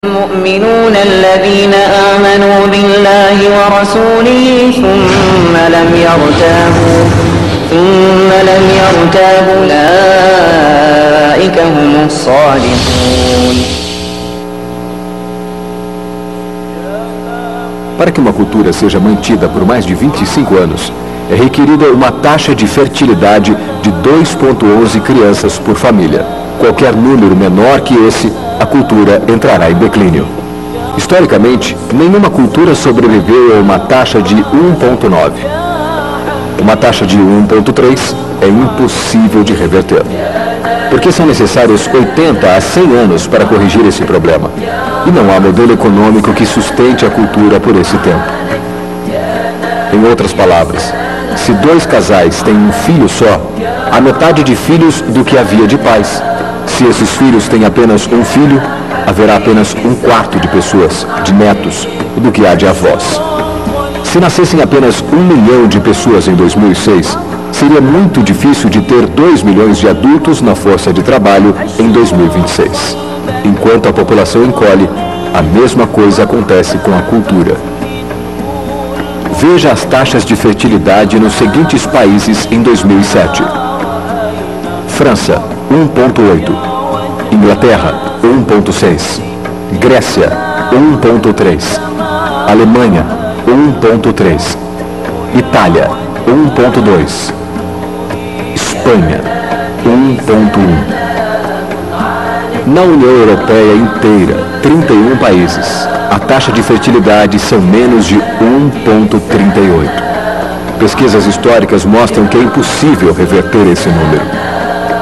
المؤمنون الذين آمنوا بالله ورسوله ثم لم يرتابوا أولئك هم الصادقون. Para que uma cultura seja mantida por mais de 25 anos, é requerida uma taxa de fertilidade de 2,11 crianças por família. Qualquer número menor que esse, a cultura entrará em declínio. Historicamente, nenhuma cultura sobreviveu a uma taxa de 1,9. Uma taxa de 1,3 é impossível de reverter, porque são necessários 80 a 100 anos para corrigir esse problema. E não há modelo econômico que sustente a cultura por esse tempo. Em outras palavras, se dois casais têm um filho só, há metade de filhos do que havia de pais. Se esses filhos têm apenas um filho, haverá apenas um quarto de pessoas, de netos, do que há de avós. Se nascessem apenas 1 milhão de pessoas em 2006, seria muito difícil de ter 2 milhões de adultos na força de trabalho em 2026. Enquanto a população encolhe, a mesma coisa acontece com a cultura. Veja as taxas de fertilidade nos seguintes países em 2007. França, 1,8. Inglaterra, 1,6. Grécia, 1,3. Alemanha, 1,3. Itália, 1,2. Espanha, 1,1. Na União Europeia inteira, 31 países, a taxa de fertilidade são menos de 1,38. Pesquisas históricas mostram que é impossível reverter esse número.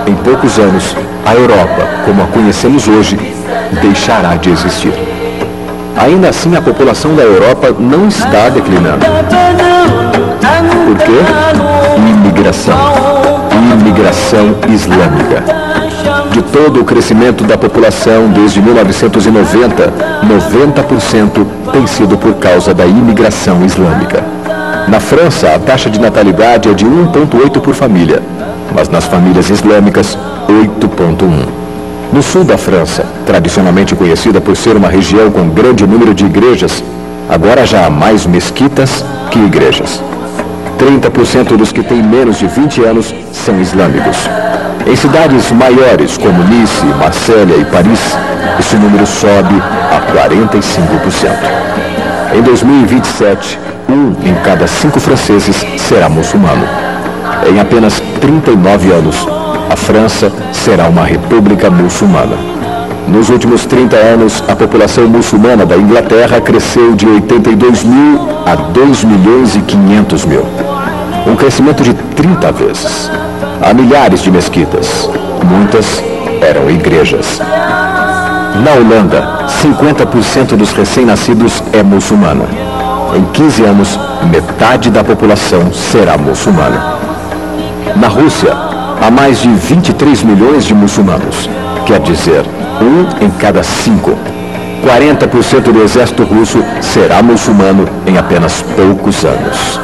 Em poucos anos, a Europa, como a conhecemos hoje, deixará de existir. Ainda assim, a população da Europa não está declinando. Por quê? Imigração islâmica. De todo o crescimento da população desde 1990, 90% tem sido por causa da imigração islâmica. Na França, a taxa de natalidade é de 1,8 por família, mas nas famílias islâmicas, 8,1. No sul da França, tradicionalmente conhecida por ser uma região com grande número de igrejas, agora já há mais mesquitas que igrejas. 30% dos que têm menos de 20 anos são islâmicos. Em cidades maiores como Nice, Marselha e Paris, esse número sobe a 45%. Em 2027, 1 em cada 5 franceses será muçulmano. Em apenas 39 anos, a França será uma república muçulmana. Nos últimos 30 anos, a população muçulmana da Inglaterra cresceu de 82 mil a 2 milhões e 500 mil. Um crescimento de 30 vezes. Há milhares de mesquitas. Muitas eram igrejas. Na Holanda, 50% dos recém-nascidos é muçulmana. Em 15 anos, metade da população será muçulmana. Na Rússia, há mais de 23 milhões de muçulmanos. Quer dizer, 1 em cada 5. 40% do exército russo será muçulmano em apenas poucos anos.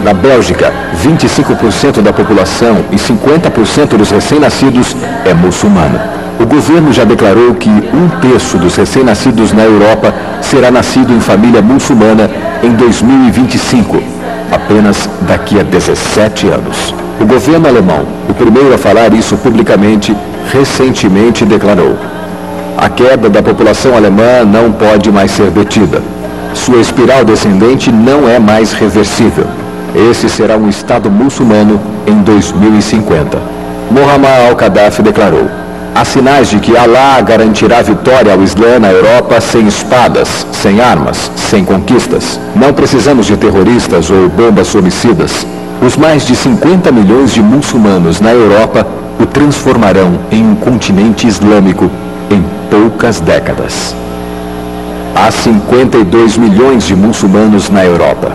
Na Bélgica, 25% da população e 50% dos recém-nascidos é muçulmana. O governo já declarou que 1/3 dos recém-nascidos na Europa será nascido em família muçulmana em 2025, apenas daqui a 17 anos. O governo alemão, o primeiro a falar isso publicamente, recentemente declarou: a queda da população alemã não pode mais ser detida. Sua espiral descendente não é mais reversível. Esse será um Estado muçulmano em 2050. Muammar al-Gaddafi declarou: há sinais de que Alá garantirá vitória ao Islã na Europa sem espadas, sem armas, sem conquistas. Não precisamos de terroristas ou bombas homicidas. Os mais de 50 milhões de muçulmanos na Europa o transformarão em um continente islâmico em poucas décadas. Há 52 milhões de muçulmanos na Europa.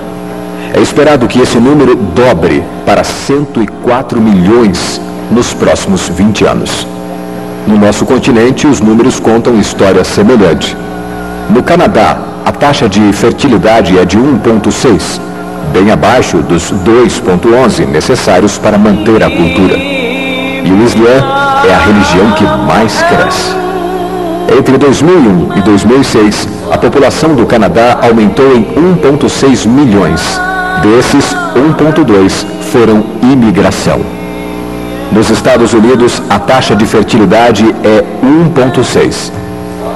É esperado que esse número dobre para 104 milhões nos próximos 20 anos. No nosso continente, os números contam história semelhante. No Canadá, a taxa de fertilidade é de 1,6, bem abaixo dos 2,11 necessários para manter a cultura. E o Islã é a religião que mais cresce. Entre 2001 e 2006, a população do Canadá aumentou em 1,6 milhões. Desses, 1,2 foram imigração. Nos Estados Unidos, a taxa de fertilidade é 1,6.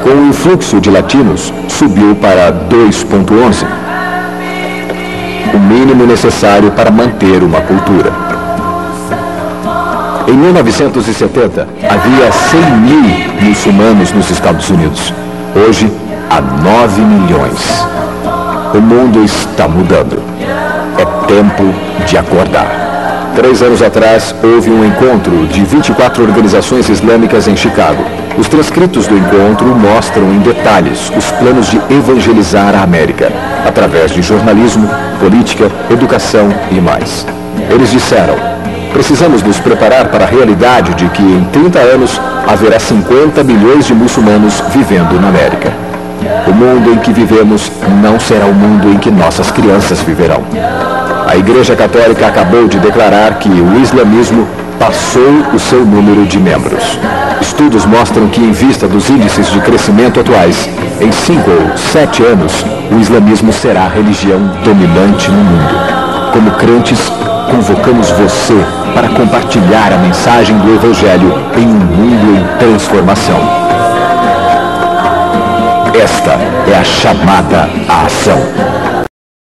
Com o influxo de latinos, subiu para 2,11. O mínimo necessário para manter uma cultura. Em 1970, havia 100 mil muçulmanos nos Estados Unidos. Hoje, há 9 milhões. O mundo está mudando. É tempo de acordar. 3 anos atrás, houve um encontro de 24 organizações islâmicas em Chicago. Os transcritos do encontro mostram em detalhes os planos de evangelizar a América, através de jornalismo, política, educação e mais. Eles disseram: precisamos nos preparar para a realidade de que em 30 anos haverá 50 milhões de muçulmanos vivendo na América. O mundo em que vivemos não será o mundo em que nossas crianças viverão. A Igreja Católica acabou de declarar que o islamismo passou o seu número de membros. Estudos mostram que, em vista dos índices de crescimento atuais, em 5 ou 7 anos, o islamismo será a religião dominante no mundo. Como crentes, convocamos você para compartilhar a mensagem do Evangelho em um mundo em transformação. Esta é a chamada à ação.